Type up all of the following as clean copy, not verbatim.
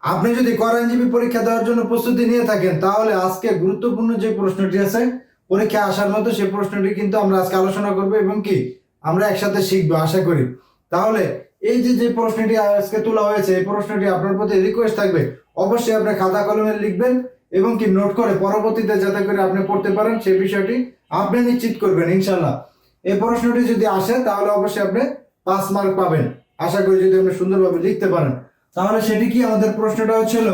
আপনি যদি কর আইনজীবী পরীক্ষা দেওয়ার জন্য প্রস্তুতি নিয়ে থাকেন, তাহলে আজকে গুরুত্বপূর্ণ যে প্রশ্নটি আছে পরীক্ষা আসার মতো, সেই প্রশ্নটি কিন্তু আমরা আজকে আলোচনা করবো এবং কি আমরা একসাথে শিখবো আশা করি। তাহলে এই যে যে প্রশ্নটি আজকে তোলা হয়েছে, এই প্রশ্নটি আপনার প্রতি রিকোয়েস্ট থাকবে, অবশ্যই আপনি খাতা কলমে লিখবেন এবং কি নোট করে পরবর্তীতে যাতে করে আপনি পড়তে পারেন সেই বিষয়টি আপনি নিশ্চিত করবেন ইনশাল্লাহ। এই প্রশ্নটি যদি আসে তাহলে অবশ্যই আপনি 5 মার্ক পাবেন আশা করি, যদি আপনি সুন্দরভাবে লিখতে পারেন। তাহলে সেটি কি, আমাদের প্রশ্নটা হচ্ছিল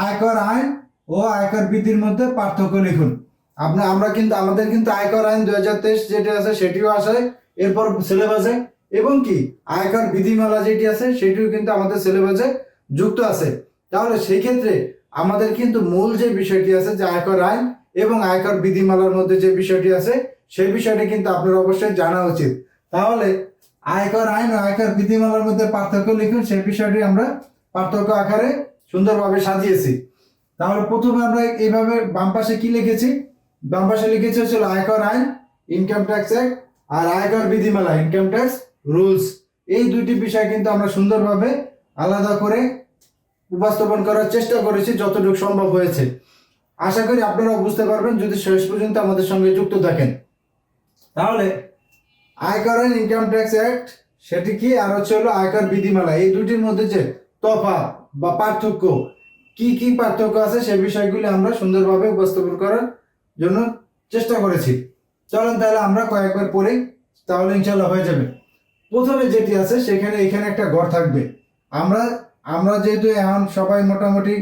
আয়কর আইন ও আয়কর বিধির মধ্যে পার্থক্য লিখুন। আমরা কিন্তু আমাদের কিন্তু আয়কর আইন 2023 যেটি আছে সেটিও আসে এরপর সিলেবাসে, এবং কি আয়কর বিধিমালা যেটি আছে সেটিও কিন্তু আমাদের সিলেবাসে যুক্ত আছে। তাহলে সেই ক্ষেত্রে আমাদের কিন্তু মূল যে বিষয়টি আছে যে আয়কর আইন এবং আয়কর বিধিমালার মধ্যে যে বিষয়টি আছে সেই বিষয়টি কিন্তু আপনার অবশ্যই জানা উচিত। তাহলে আয়কর আইন ও আয়কর বিধিমালার মধ্যে পার্থক্য লিখুন, সেই বিষয়টি আমরা পার্থক্য আকারে সুন্দরভাবে সাজিয়েছি। তাহলে প্রথমে আমরা এইভাবে বাম পাশে কি লিখেছি, বাম পাশে লিখেছি হচ্ছিল আয়কর আইন ইনকাম ট্যাক্স অ্যাক্ট আর আয়কর বিধিমালা ইনকাম ট্যাক্স রুলস। এই দুইটি বিষয় কিন্তু আমরা সুন্দরভাবে আলাদা করে উপস্থাপন করার চেষ্টা করেছি যতটুকু সম্ভব হয়েছে। আশা করি আপনারা বুঝতে পারবেন যদি শেষ পর্যন্ত আমাদের সঙ্গে যুক্ত থাকেন। তাহলে আয়কর আইন ইনকাম ট্যাক্স অ্যাক্ট সেটি কি, আর হচ্ছে হলো আয়কর বিধিমালা, এই দুটির মধ্যে যে তফাৎ বা পার্থক্য, কি কি পার্থক্য আছে সে বিষয়গুলি আমরা সুন্দরভাবে উপস্থাপন করার জন্য চেষ্টা করেছি। চলেন তাহলে আমরা কয়েকবার পড়ি, তাহলে ইনশাল্লাহ হয়ে যাবে। প্রথমে যেটি আছে সেখানে এখানে একটা ঘর থাকবে। আমরা আমরা যেহেতু এখন সবাই মোটামুটি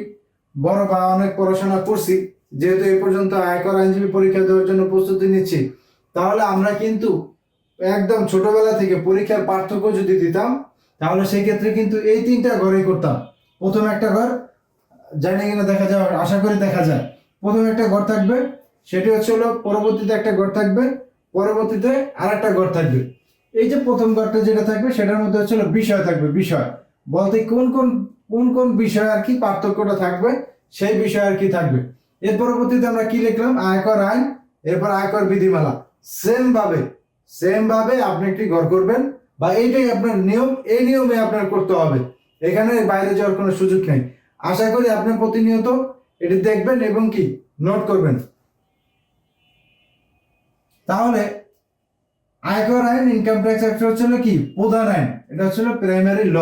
বড় বা অনেক পড়াশোনা করছি, যেহেতু এই পর্যন্ত আয়কর আইনজীবী পরীক্ষা দেওয়ার জন্য প্রস্তুতি নিচ্ছি, তাহলে আমরা কিন্তু একদম ছোটবেলা থেকে পরীক্ষার পার্থক্য যদি দিতাম তাহলে সেই ক্ষেত্রে কিন্তু এই 3টা ঘরই করতাম। প্রথম একটা ঘর, জানি কিনা দেখা যায়, আশা করি দেখা যায়, প্রথম একটা ঘর থাকবে, সেটি হচ্ছে হলো পরবর্তীতে একটা ঘর থাকবে, পরবর্তীতে আর একটা ঘর থাকবে। এই যে প্রথম ঘরটা যেটা থাকবে সেটার মধ্যে হচ্ছে হলো বিষয় থাকবে। বিষয় বলতে কোন কোন কোন কোন বিষয় আর কি পার্থক্যটা থাকবে সেই বিষয় আর কি থাকবে। এর পরবর্তীতে আমরা কি লিখলাম, আয়কর আইন, এরপর আয়কর বিধিমালা। সেম ভাবে আপনি একটি ঘর করবেন, বা এইটাই আপনার নিয়ম, এই নিয়মে আপনার করতে হবে, এখানে বাইরে যাওয়ার কোনো সুযোগ নেই। আশা করি আপনি প্রতিনিয়ত এটি দেখবেন এবং কি নোট করবেন। তাহলে আয়কর আইন ইনকাম ট্যাক্স অ্যাক্ট হচ্ছে কি প্রধান আইন, এটা হচ্ছে প্রাইমারি ল।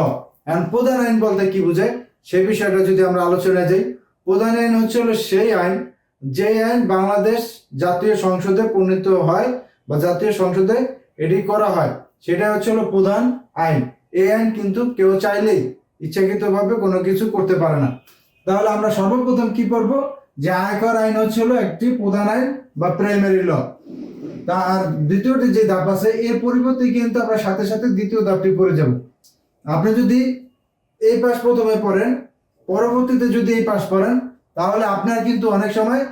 এখন প্রধান আইন বলতে কি বোঝায় সেই বিষয়টা যদি আমরা আলোচনায় যাই, প্রধান আইন হচ্ছে সেই আইন, যে আইন বাংলাদেশ জাতীয় সংসদে প্রণীত হয় বা জাতীয় সংসদে এটি করা হয়, সেটা হচ্ছে প্রধান আইন। এই আইন কিন্তু কেউ চাইলেই ইচ্ছাকৃতভাবে কোনো কিছু করতে পারে না। তাহলে আমরা সর্বপ্রথম কি করব, যে আয়কর আইন হচ্ছে একটি প্রধান আইন বা প্রাইমারি ল। তার দ্বিতীয়টি যে ধাপ আছে এর পরিবর্তে কিন্তু আমরা সাথে সাথে দ্বিতীয় ধাপটি পড়ে যাব। আপনি যদি এই পাশ প্রথমে পড়েন, পরবর্তীতে যদি এই পাশ পড়েন, তাহলে আপনার কিন্তু অনেক সময়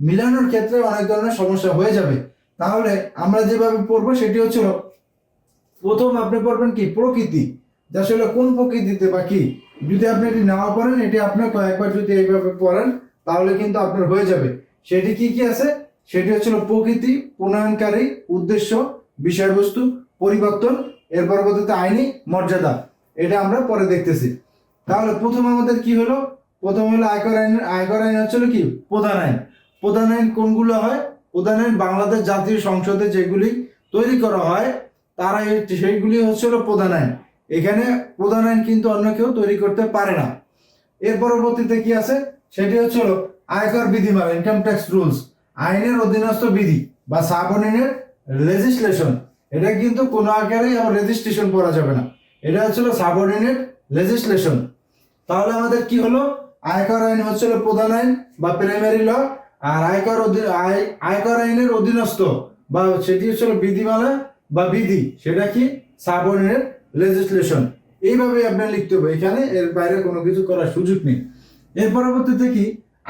মিলানোর ক্ষেত্রে অনেক ধরনের সমস্যা হয়ে যাবে। তাহলে আমরা যেভাবে পড়বো সেটি হচ্ছে প্রথম আপনি পড়বেন কি প্রকৃতি, যে আসলে কোন প্রকৃতিতে বা কি। যদি আপনি এটি নাও পড়েন, এটি আপনি কয়েকবার যদি এইভাবে পড়েন তাহলে কিন্তু আপনার হয়ে যাবে। সেটি কি কি আছে, সেটি হচ্ছে প্রকৃতি, প্রণয়নকারী, উদ্দেশ্য, বিষয়বস্তু, পরিবর্তন, এর পরবর্তীতে আইনি মর্যাদা। এটা আমরা পরে দেখতেছি। তাহলে প্রথম আমাদের কি হলো, প্রথম হলো আয়কর আইন। আয়কর আইন হচ্ছে কি প্রধান আইন। প্রধান আইন কোনগুলো হয়, প্রধান আইন বাংলাদেশ জাতীয় সংসদে যেগুলি তৈরি করা হয় তারা সেইগুলি হচ্ছে প্রধান আইন। এখানে প্রধান আইন কিন্তু অন্য কেউ তৈরি করতে পারে না। এর পরবর্তীতে কি আছে, সেটি হচ্ছে আয়কর বিধিমালা ইনকাম ট্যাক্স রুলস, আইনের অধীনস্থ বিধি বা সাবঅর্ডিনেট লেজিসলেশন। এটা কিন্তু কোনো আকারেই আমার রেজিস্ট্রেশন করা যাবে না, এটা হচ্ছে সাবঅর্ডিনেট লেজিসলেশন। তাহলে আমাদের কি হলো, আয়কর আইন হচ্ছে প্রধান আইন বা প্রাইমারি ল, আর আয়কর আইনের অধীনস্থ বা সেটি হচ্ছে বিধিমালা বা বিধি, সেটা কি সাবঅর্ডিনেট লেজিসলেশন। এইভাবে আপনার লিখতে হবে, এখানে এর বাইরে কোনো কিছু করার সুযোগ নেই। এর পরবর্তীতে কি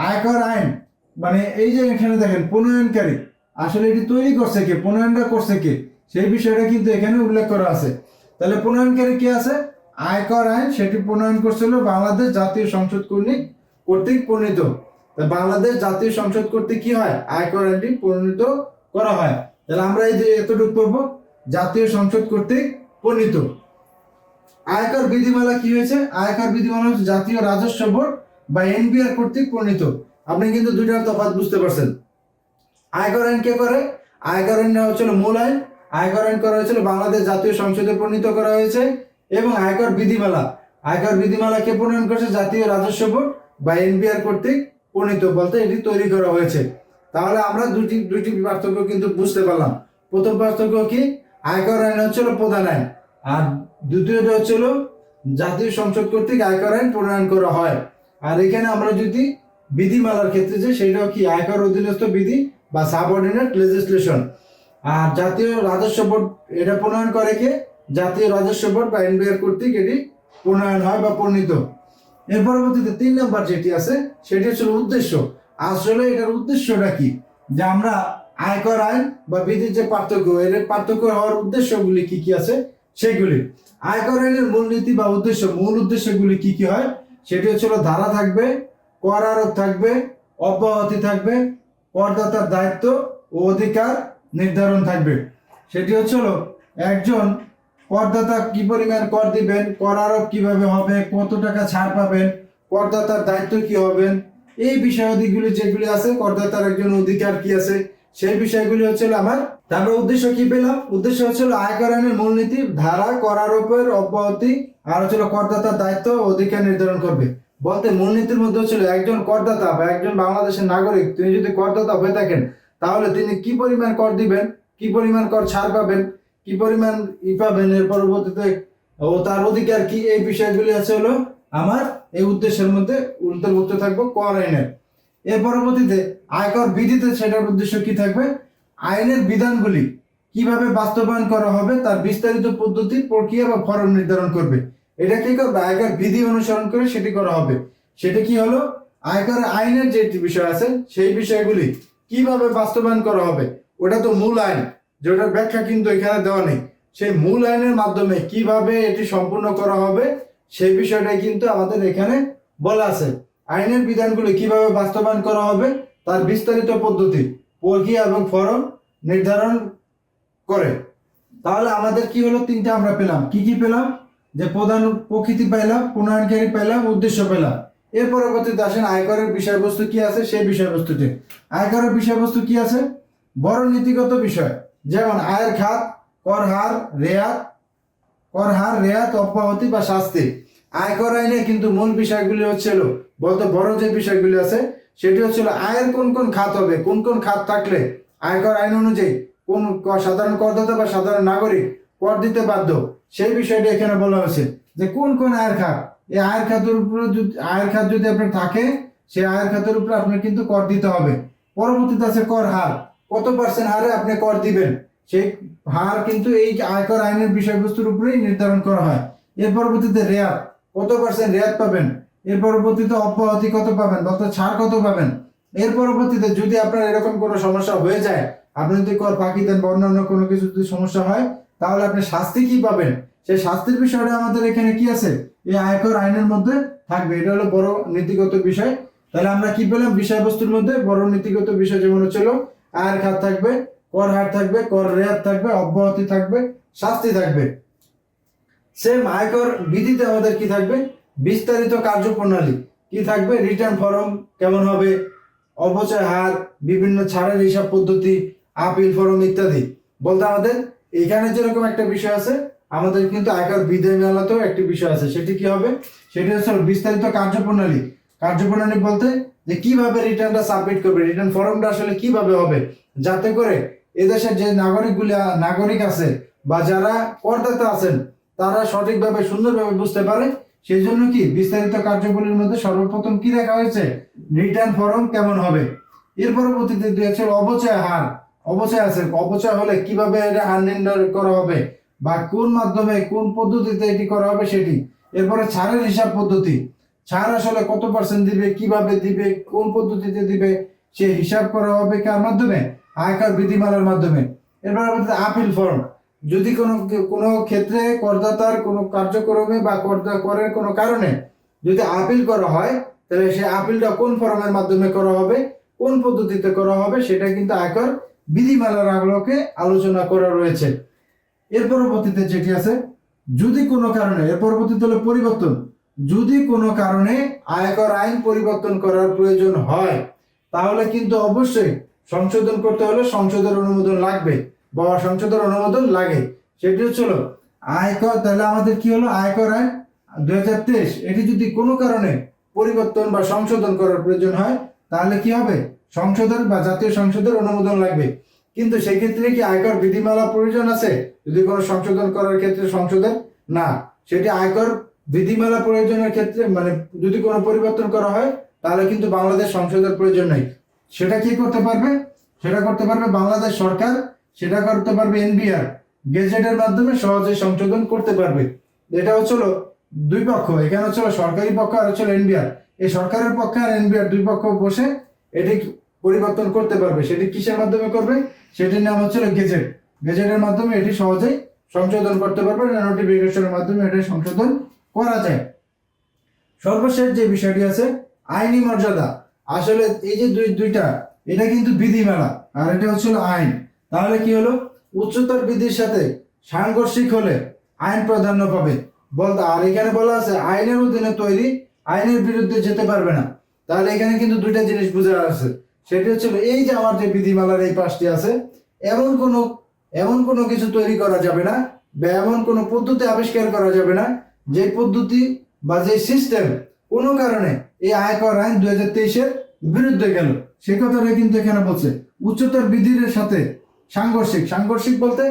আয়কর আইন, মানে এই যে এখানে দেখেন প্রণয়নকারী, আসলে এটি তৈরি করছে কে, প্রণয়নটা করছে কে, সেই বিষয়টা কিন্তু এখানে উল্লেখ করা আছে। তাহলে প্রণয়নকারী কে আছে, আয়কর আইন সেটি প্রণয়ন করছিল বাংলাদেশ জাতীয় সংসদ কর্তৃক প্রণীত। বাংলাদেশ জাতীয় সংসদ কর্তৃক কি হয়, আয়কর আইনটি প্রণীত করা হয়। তাহলে আমরা এই যে এতটুকু করবো, জাতীয় সংসদ কর্তৃক প্রণীত। আয়কর বিধিমালা কি হয়েছে, আয়কর বিধিমালা হচ্ছে জাতীয় রাজস্ব বোর্ড বা এনবিআর কর্তৃক প্রণীত। আপনি কিন্তু দুইটার তফাৎ বুঝতে পারছেন। আয়কর আইন কে করে? আয়কর আইন হচ্ছিল মূল আইন। আয়কর আইন করা হয়েছিল বাংলাদেশ জাতীয় সংসদে প্রণীত করা হয়েছে। এবং আয়কর বিধিমালা, আয়কর বিধিমালা কে প্রণয়ন করেছে? জাতীয় রাজস্ব বোর্ড বা এনবিআর কর্তৃক প্রণীত, বলতে এটি তৈরি করা হয়েছে। তাহলে আমরা দুটি পার্থক্য কিন্তু বুঝতে পারলাম। প্রথম পার্থক্য কি? আয়কর আইন হচ্ছিল প্রধান আইন, আর দ্বিতীয়টা হচ্ছিল জাতীয় সংসদ কর্তৃক আয়কর আইন প্রণয়ন করা হয়। আর এখানে আমরা যদি বিধিমালার ক্ষেত্রে যে সেটাও কি আয়কর অধীনস্থ বিধি বা সাবঅর্ডিনেট লেজিসলেশন। আর জাতীয় রাজস্ব বোর্ড এটা প্রণয়ন করে কে? জাতীয় রাজস্ব বোর্ড বা এনবিআর কর্তৃক এটি প্রণয়ন হয় বা প্রণীত। এর পরবর্তীতে 3 নম্বর যেটি আছে সেটি হচ্ছে উদ্দেশ্য। আসলে এটার উদ্দেশ্যটা কি? যে আমরা আয়কর আইন বা বিধির যে পার্থক্য, এর পার্থক্য হওয়ার উদ্দেশ্যগুলি কি কি আছে সেগুলি। আয়কর আইনের মূলনীতি বা উদ্দেশ্য, মূল উদ্দেশ্যগুলি কি কি হয় সেটি হচ্ছে ধারা থাকবে, কর আরোপ থাকবে, অব্যাহতি থাকবে, করদাতার দায়িত্ব ও অধিকার নির্ধারণ থাকবে। সেটি হচ্ছে একজন করদাতা কি পরিমাণ কর দিবেন, কর আরোপ কিভাবে হবে, কত টাকা ছাড় পাবেন, করদাতার দায়িত্ব কি হবেন, এই বিষয়াদিগুলি যেগুলি আছে, করদাতার একজন অধিকার কি আছে, সেই বিষয়গুলি হচ্ছিল আমার। তারপর উদ্দেশ্য কি পেলাম? উদ্দেশ্য হচ্ছিল আয়কর আইনের মূলনীতি, ধারা, কর আরোপের অব্যাহতি, আর হচ্ছিল করদাতার দায়িত্ব ও অধিকার নির্ধারণ করবে। বলতে মূলনীতির মধ্যে হচ্ছিল একজন করদাতা বা একজন বাংলাদেশের নাগরিক তিনি যদি করদাতা হয়ে থাকেন তাহলে তিনি কি পরিমাণ কর দিবেন, কি পরিমাণ কর ছাড় পাবেন, কি পরিমাণ পাবেন, এর পরবর্তীতে ও তার অধিকার কি, এই বিষয়গুলি আছে আমার এই উদ্দেশ্যের মধ্যে অন্তর্ভুক্ত থাকবে কর আইনের। এর পরবর্তীতে আয়কর বিধিতে সেটার উদ্দেশ্য কি থাকবে? আইনের বিধানগুলি কিভাবে বাস্তবায়ন করা হবে তার বিস্তারিত পদ্ধতি, প্রক্রিয়া বা ফরম নির্ধারণ করবে। এটা কি করবে? আয়কর বিধি অনুসরণ করে সেটি করা হবে। সেটা কি হলো? আয়কর আইনের যে বিষয় আছে সেই বিষয়গুলি কিভাবে বাস্তবায়ন করা হবে, ওটা তো মূল আইন, যেটার ব্যাখ্যা কিন্তু এখানে দেওয়া নেই। সেই মূল আইনের মাধ্যমে কিভাবে এটি সম্পূর্ণ করা হবে সেই বিষয়টাই কিন্তু আমাদের এখানে বলা আছে। আইনের বিধানগুলি কিভাবে বাস্তবায়ন করা হবে তার বিস্তারিত পদ্ধতি, প্রক্রিয়া এবং ফরম নির্ধারণ করে। তাহলে আমাদের কি হলো? 3টা আমরা পেলাম। কি কি পেলাম? যে প্রধান প্রকৃতি পেলাম, প্রণয়নকারী পেলাম, উদ্দেশ্য পেলাম। এর পরবর্তীতে আসেন আয়করের বিষয়বস্তু কি আছে সেই বিষয়বস্তুটি। আয়করের বিষয়বস্তু কি আছে? বড় নীতিগত বিষয়, যেমন আয়ের খাত, কর হার, রেয়াত, অব্যাহতি বা শাস্তি। আয়কর আইনে কিন্তু মূল বিষয়গুলি হচ্ছিল, বলতে বড় যে বিষয়গুলি আছে সেটি হচ্ছিল আয়ের কোন কোন খাত হবে, কোন কোন খাত থাকলে আয়কর আইন অনুযায়ী কোন সাধারণ করদাতা বা সাধারণ নাগরিক কর দিতে বাধ্য, সেই বিষয়টি এখানে বলা হয়েছে। যে কোন কোন আয়ের খাত, এই আয়ের খাতের উপরে আয়ের খাত যদি আপনার থাকে সেই আয়ের খাতের উপরে আপনার কিন্তু কর দিতে হবে। পরবর্তীতে আছে কর হার, কত % হারে আপনি কর দিবেন, সেই হার কিন্তু এই আয়কর আইনের বিষয়বস্তুর উপরেই নির্ধারণ করা হয়। এর পরবর্তীতে রেয়াত, কত % রেয়াত পাবেন। এর পরবর্তীতে অব্যাহতি কত পাবেন, বলতে ছাড় কত পাবেন। এর পরবর্তীতে যদি আপনার এরকম কোনো সমস্যা হয়ে যায়, আপনি যদি কর ফাঁকি দেন বা অন্যান্য কোনো কিছু যদি সমস্যা হয় তাহলে আপনি শাস্তি কি পাবেন, সেই শাস্তির বিষয়টা আমাদের এখানে কি আছে এই আয়কর আইনের মধ্যে থাকবে। এটা হলো বড় নীতিগত বিষয়। তাহলে আমরা কি পেলাম? বিষয়বস্তুর মধ্যে বড় নীতিগত বিষয় যেমন হচ্ছিল আয়ের খাত থাকবে, কর হার থাকবে, কর রেয়াত থাকবে, অব্যাহতি থাকবে, শাস্তি থাকবে। সেম আয়কর বিধিতে আমাদের কি থাকবে? বিস্তারিত কার্যপ্রণালী কি থাকবে, রিটার্ন ফরম কেমন হবে, অপচয় হার, বিভিন্ন ছাড়ের হিসাব পদ্ধতি, আপিল ফরম ইত্যাদি। বলতে আমাদের এখানে যেরকম একটা বিষয় আছে আমাদের কিন্তু আয়কর বিধিমালাতেও একটি বিষয় আছে। সেটি কি হবে? সেটি হচ্ছে বিস্তারিত কার্যপ্রণালী। কার্যপ্রণালী বলতে যে কিভাবে রিটার্নটা সাবমিট করবে, রিটার্ন ফর্মটা আসলে কিভাবে হবে, যাতে করে এদেশের যে নাগরিক আছে বা যারা করদাতা আছেন তারা সঠিকভাবে সুন্দরভাবে বুঝতে পারে। সেই জন্য কি বিস্তারিত কার্যগুলির মধ্যে সর্বপ্রথম কি দেখা হয়েছে? রিটার্ন ফর্ম কেমন হবে। এর পরবর্তীতে দিয়েছে অবচয় হার। অবচয় আছে, অবচয় হলে কিভাবে এটা হার নির্ণয় করা হবে বা কোন মাধ্যমে কোন পদ্ধতিতে এটি করা হবে সেটি। এরপরে ছাড়ের হিসাব পদ্ধতি, ছাড় আসলে কত % দিবে, কিভাবে দিবে, কোন পদ্ধতিতে দিবে, সে হিসাব করা হবে কার মাধ্যমে? আয়কর বিধিমালার মাধ্যমে। এরপর আপিল ফর্ম, যদি কোনো ক্ষেত্রে করদাতার কোনো কার্যক্রমে বা করের কোনো কারণে যদি আপিল করা হয় তাহলে সেই আপিলটা কোন ফর্মের মাধ্যমে করা হবে, কোন পদ্ধতিতে করা হবে, সেটা কিন্তু আয়কর বিধিমালার আলোকে আলোচনা করা রয়েছে। এর পরবর্তীতে যেটি আছে যদি কোনো কারণে, এর পরবর্তীতে হলো পরিবর্তন, যদি কোনো কারণে আয়কর আইন পরিবর্তন করার প্রয়োজন হয় তাহলে কিন্তু অবশ্যই সংশোধন করতে হলে সংসদের অনুমোদন লাগবে বা সংসদের অনুমোদন লাগে। সেটি হচ্ছিল আয়কর, তাহলে আমাদের কি হলো, আয়কর আইন 2023 এটি যদি কোনো কারণে পরিবর্তন বা সংশোধন করার প্রয়োজন হয় তাহলে কি হবে, সংসদের বা জাতীয় সংসদের অনুমোদন লাগবে। কিন্তু সেই ক্ষেত্রে কি আয়কর বিধিমালা প্রয়োজন আছে যদি কোনো সংশোধন করার ক্ষেত্রে সংসদের? না, সেটি আয়কর বিধিমালা প্রয়োজনের ক্ষেত্রে মানে যদি কোনো পরিবর্তন করা হয় তাহলে কিন্তু বাংলাদেশ সংসদের প্রয়োজন নেই। সেটা কি করতে পারবে, সেটা করতে পারবে বাংলাদেশ সরকার, সেটা করতে পারবে এনবিআর, গেজেটের মাধ্যমে সহজে সংশোধন করতে পারবে। এটা হচ্ছিল দুই পক্ষ, এখানে হচ্ছিল সরকারি পক্ষ আর হচ্ছিল এনবিআর। এই সরকারের পক্ষে আর এনবিআর দুই পক্ষ বসে এটি পরিবর্তন করতে পারবে। সেটি কিসের মাধ্যমে করবে, সেটির নাম হচ্ছিল গেজেট। গেজেটের মাধ্যমে এটি সহজেই সংশোধন করতে পারবে, নোটিফিকেশনের মাধ্যমে এটি সংশোধন করা যায়। সর্বশেষ যে বিষয়টি আছে আইনি মর্যাদা, আসলে এই যে দুইটা এটা কিন্তু বিধিমালা আর এটা হচ্ছিল আইন। তাহলে কি হলো, উচ্চতর বিধির সাথে সাংঘর্ষিক হলে আইন প্রাধান্য পাবে বলতে, আর এখানে বলা আছে আইনের অধীনে তৈরি, আইনের বিরুদ্ধে যেতে পারবে না। তাহলে এখানে কিন্তু দুইটা জিনিস বোঝা আছে, সেটি হচ্ছিল এই যে আমার যে বিধিমালার এই পাঁচটি আছে, এমন কোনো কিছু তৈরি করা যাবে না বা এমন কোনো পদ্ধতি আবিষ্কার করা যাবে না যে পদ্ধতি বা যে সিস্টেম কোনো কারণে এই আয়কর আইন 2023-এর বিরুদ্ধে গেল। সে কথাটা কিন্তু এখানে বলছে উচ্চতর বিধির সাথে সাংঘর্ষিক, সাংঘর্ষিক বলতে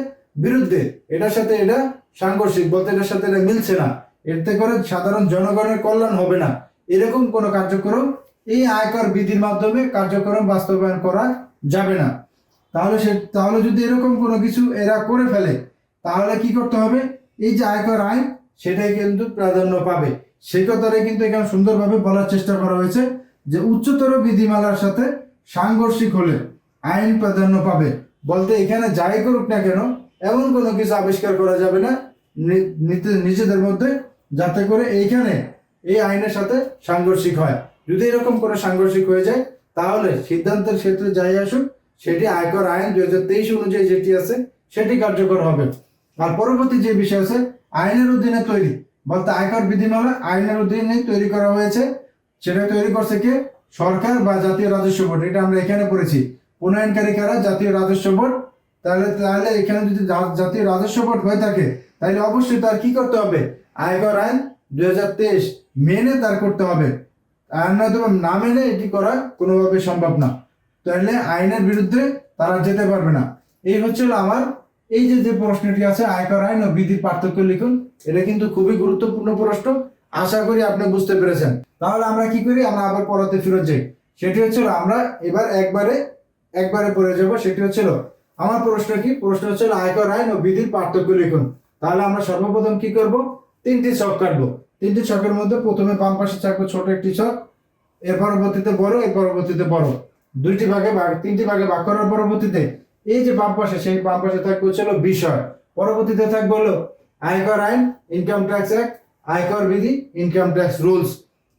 বিরুদ্ধে, এটার সাথে এটা সাংঘর্ষিক বলতে এটার সাথে এটা মিলছে না, এতে করে সাধারণ জনগণের কল্যাণ হবে না, এরকম কোনো কার্যক্রম এই আয়কর বিধির মাধ্যমে কার্যক্রম বাস্তবায়ন করা যাবে না। তাহলে যদি এরকম কোনো কিছু এরা করে ফেলে তাহলে কি করতে হবে, এই যে আয়কর আইন সেটাই কিন্তু প্রাধান্য পাবে। সেই কথাটাই কিন্তু এখানে সুন্দরভাবে বলার চেষ্টা করা হয়েছে যে উচ্চতর বিধিমালার সাথে সাংঘর্ষিক হলে আইন প্রাধান্য পাবে বলতে এখানে যাই করুক না কেন এমন কোনো কিছু আবিষ্কার করা যাবে না নিজেদের মধ্যে যাতে করে এইখানে এই আইনের সাথে সাংঘর্ষিক হয়। যদি এরকম করে সাংঘর্ষিক হয়ে যায় তাহলে সিদ্ধান্তের ক্ষেত্রে যাই আসুক সেটি আয়কর আইন 2023 অনুযায়ী যেটি আছে সেটি কার্যকর হবে। আর পরবর্তী যে বিষয় আছে আইনের অধীনে তৈরি বলতে আয়কর বিধিমালা আইনের অধীনে তৈরি করা হয়েছে, সেটা তৈরি করছে কে, সরকার বা জাতীয় রাজস্ব বোর্ড। এটা আমরা এখানে পড়েছি, প্রণয়নকারী কারা, জাতীয় রাজস্ব বোর্ড। তাহলে এখানে যদি জাতীয় রাজস্ব বোর্ড হয়ে থাকে তাহলে অবশ্যই তার কি করতে হবে, আয়কর আইন 2023 মেনে তার করতে হবে। আইন নয়তো না মেনে এটি করা কোনোভাবে সম্ভব না, তাহলে আইনের বিরুদ্ধে তারা যেতে পারবে না। এই হচ্ছিল আমার এই যে প্রশ্নটি আছে আয়কর আইন ও বিধির পার্থক্য লিখুন, এটা কিন্তু খুবই গুরুত্বপূর্ণ প্রশ্ন, আশা করি আপনি বুঝতে পেরেছেন। তাহলে আমরা কি করি, আমরা আবার পড়াতে ফিরে যাই। সেটি হচ্ছিল আমরা এবার একবারে পড়ে যাব। সেটি হচ্ছিল আমার প্রশ্ন কি, প্রশ্ন হচ্ছিল আয়কর আইন ও বিধির পার্থক্য লিখুন। তাহলে আমরা সর্বপ্রথম কি করব, তিনটি ছক কাটবো। তিনটি ছকের মধ্যে প্রথমে বাম পাশে থাকবে ছোট একটি ছক, এর পরবর্তীতে বড়, এর পরবর্তীতে বড়, তিনটি ভাগে ভাগ করার পরবর্তীতে এই যে বাম পাশে সেই বাম পাশে থাকবে হচ্ছিল বিষয়, পরবর্তীতে থাকবে হলো আয়কর আইন, ইনকাম ট্যাক্স অ্যাক্ট, আয়কর বিধি, ইনকাম ট্যাক্স রুলস।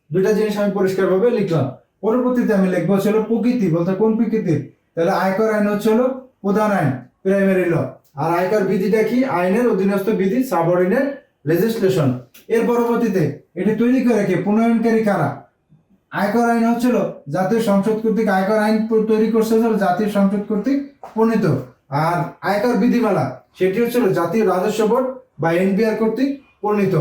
দুইটা জিনিস আমি পরিষ্কারভাবে লিখলাম। পরবর্তীতে আমি লিখবো হচ্ছিল প্রকৃতি বলতে কোন প্রকৃতির, তাহলে আয়কর আইন হচ্ছিল প্রধান আইন, প্রাইমারি ল। আর আয়কর বিধিটা কি, আইনের অধীনস্থ বিধি, সাবঅর্ডিনেট লেজিসলেশন। এর পরবর্তীতে এটি তৈরি করে কে, প্রণয়নকারী কারা, আয়কর আইন হচ্ছিল জাতীয় সংসদ কর্তৃক, আয়কর আইন তৈরি করছে জাতীয় সংসদ কর্তৃক প্রণীত। আর আয়কর বিধিমালা সেটি হচ্ছিল জাতীয় রাজস্ব বোর্ড বা এনবিআর কর্তৃক প্রণীত।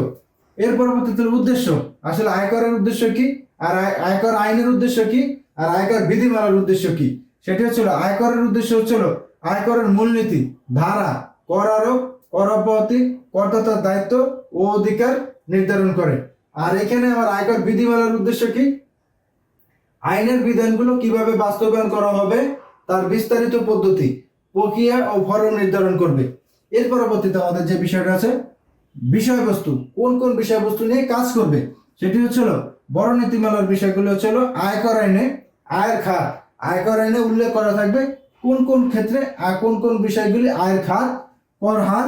এর পরবর্তীতে উদ্দেশ্য, আসলে আয়করের উদ্দেশ্য কি, আর আয়কর আইনের উদ্দেশ্য কি, আর আয়কর বিধিমালার উদ্দেশ্য কি, সেটি হচ্ছিল আয়করের উদ্দেশ্য হচ্ছিল আয়করের মূলনীতি, ধারা, কর আরোপ, কর অব্যাহতি, করদাতার দায়িত্ব ও অধিকার নির্ধারণ করে। আর এখানে আমার আয়কর বিধিমালার উদ্দেশ্য কি, আইনের বিধানগুলো কিভাবে বাস্তবায়ন করা হবে তার বিস্তারিত পদ্ধতি, প্রক্রিয়া ও ফরম নির্ধারণ করবে। এর পরবর্তীতে আমাদের যে বিষয়টা আছে বিষয়বস্তু, কোন কোন বিষয়বস্তু নিয়ে কাজ করবে, সেটি হচ্ছিল বড় নীতিমালার বিষয়গুলো হচ্ছিল আয়কর আইনে আয়ের খাত, আয়কর আইনে উল্লেখ করা থাকবে কোন কোন ক্ষেত্রে কোন কোন বিষয়গুলি আয়ের খাত, কর হার,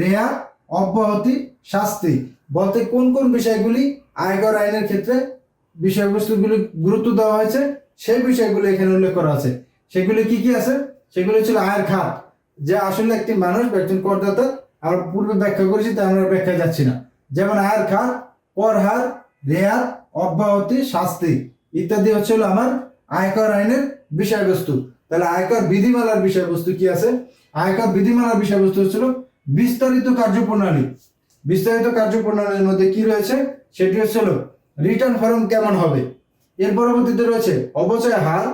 রেয়াত, অব্যাহতি, শাস্তি বলতে কোন কোন বিষয়গুলি আয়কর আইনের ক্ষেত্রে বিষয়বস্তুগুলি গুরুত্ব দেওয়া হয়েছে সেই বিষয়গুলো এখানে উল্লেখ করা আছে। সেগুলি কি কি আছে, সেগুলি ছিল আয়ের খাত, যে আসলে একটি মানুষ বা একজন করদাতা, আমরা পূর্বে ব্যাখ্যা করেছি তাই আমরা ব্যাখ্যা যাচ্ছি না। যেমন আয়ের খাত, কর হার, রেয়ার, অব্যাহতি, শাস্তি ইত্যাদি হচ্ছে হলো আমার আয়কর আইনের বিষয়বস্তু। তাহলে আয়কর বিধিমালার বিষয়বস্তু কি আছে? আয়কর বিধিমালার বিষয়বস্তু হচ্ছিল বিস্তারিত কার্যপ্রণালী। বিস্তারিত কার্যপ্রণালীর মধ্যে কি রয়েছে সেটি হচ্ছিল রিটার্ন ফর্ম কেমন হবে, এর পরবর্তীতে রয়েছে অবচয় হার,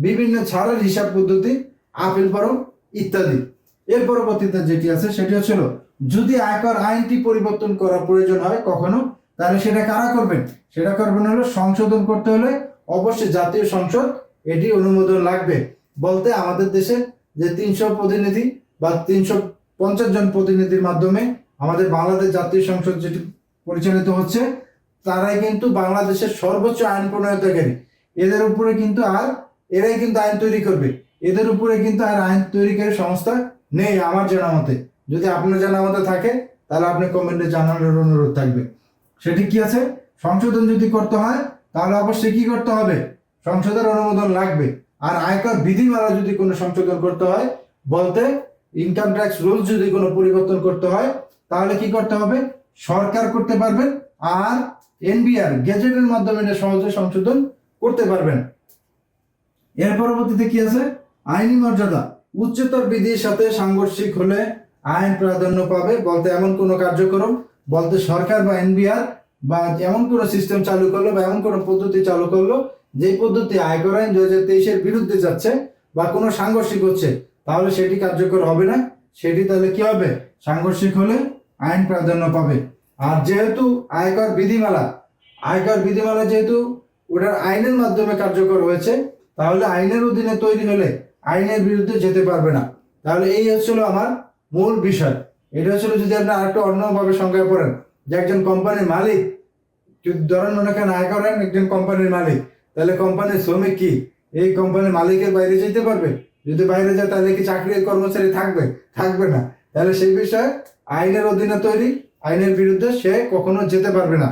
বিভিন্ন ছাড়ের হিসাব পদ্ধতি, আপিল ফর্ম ইত্যাদি। এর পরবর্তীতে যেটি আছে সেটি হচ্ছিল যদি আয়কর আইনটি পরিবর্তন করা প্রয়োজন হয় কখনো, তাহলে সেটা কারা করবেন? সেটা করবেন হলো সংশোধন করতে হলে অবশ্যই জাতীয় সংসদ এটি অনুমোদন লাগবে। বলতে আমাদের দেশে যে 300 প্রতিনিধি বা 350 জন প্রতিনিধির মাধ্যমে আমাদের বাংলাদেশ জাতীয় সংসদ যেটি পরিচালিত হচ্ছে, তারাই কিন্তু বাংলাদেশের সর্বোচ্চ আইন প্রণয়নকারী। এদের উপরে কিন্তু এরাই কিন্তু আইন তৈরি করবে। এদের উপরে কিন্তু আর আইন তৈরিকারী সংস্থা নেই আমার জানা মতে। যদি আপনার জানা মতে থাকে তাহলে আপনি কমেন্টে জানানোর অনুরোধ থাকবে। সেটি কি আছে? সংশোধন যদি করতে হয় তাহলে অবশ্যই কি করতে হবে? সংসদের অনুমোদন লাগবে। আর আয়কর বিধিমালা যদি কোনো সংশোধন করতে হয়, বলতে ইনকাম ট্যাক্স রুলস যদি কোনো পরিবর্তন করতে হয়, তাহলে কি করতে হবে? সরকার করতে পারবেন, আর এনবিআর গেজেটের মাধ্যমে এটা সহজে সংশোধন করতে পারবেন। এর পরবর্তীতে কি আছে? আইনি মর্যাদা। উচ্চতর বিধির সাথে সাংঘর্ষিক হলে আইন প্রাধান্য পাবে। বলতে এমন কোনো কার্যক্রম, বলতে সরকার বা এনবিআর বা এমন কোনো সিস্টেম চালু করলো বা এমন কোনো পদ্ধতি চালু করলো যে পদ্ধতি আয়কর আইন 2023-এর বিরুদ্ধে যাচ্ছে বা কোনো সাংঘর্ষিক হচ্ছে, তাহলে সেটি কার্যকর হবে না। সেটি তাহলে কি হবে? সাংঘর্ষিক হলে আইন প্রাধান্য পাবে। আর যেহেতু আয়কর বিধিমালা যেহেতু ওটার আইনের মাধ্যমে কার্যকর হয়েছে, তাহলে আইনের অধীনে তৈরি হলে আইনের বিরুদ্ধে যেতে পারবে না। তাহলে এই হচ্ছিল আমার মূল বিষয়। এটা হচ্ছিল, যদি আপনি আরেকটু অন্যভাবে সংজ্ঞা করেন যে একজন কোম্পানির মালিক, যদি ধরেন মনে করেন আয়কর আইন একজন কোম্পানির মালিক, তাহলে কোম্পানির শ্রমিক কি এই কোম্পানির মালিকের বাইরে যেতে পারবে? যদি বাইরে যায় তাহলে কি চাকরির কর্মচারী থাকবে না। তাহলে সেই বিষয়ে আইনের অধীনে তৈরি, আইনের বিরুদ্ধে সে কখনো যেতে পারবে না।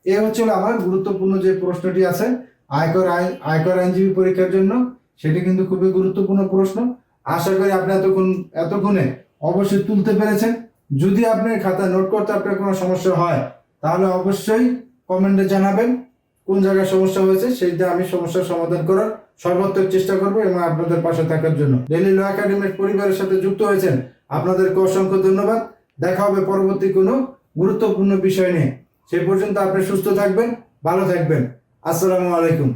এ হচ্ছিল আমার গুরুত্বপূর্ণ যে প্রশ্নটি আছে আয়কর আইনজীবী পরীক্ষার জন্য, সেটি কিন্তু খুবই গুরুত্বপূর্ণ প্রশ্ন। আশা করি আপনি এতক্ষণে অবশ্যই তুলতে পেরেছেন। যদি আপনার খাতা নোট করতে আপনার কোনো সমস্যা হয় তাহলে অবশ্যই কমেন্টে জানাবেন কোন জায়গায় সমস্যা হয়েছে, সেইটা আমি সমস্যার সমাধান করার সর্বাত্মক চেষ্টা করবো এবং আপনাদের পাশে থাকার জন্য। ডেইলি ল একাডেমির পরিবারের সাথে যুক্ত হয়েছেন, আপনাদেরকে অসংখ্য ধন্যবাদ। দেখা হবে পরবর্তী কোনো গুরুত্বপূর্ণ বিষয় নিয়ে। সেই পর্যন্ত আপনি সুস্থ থাকবেন, ভালো থাকবেন। আসসালামু আলাইকুম।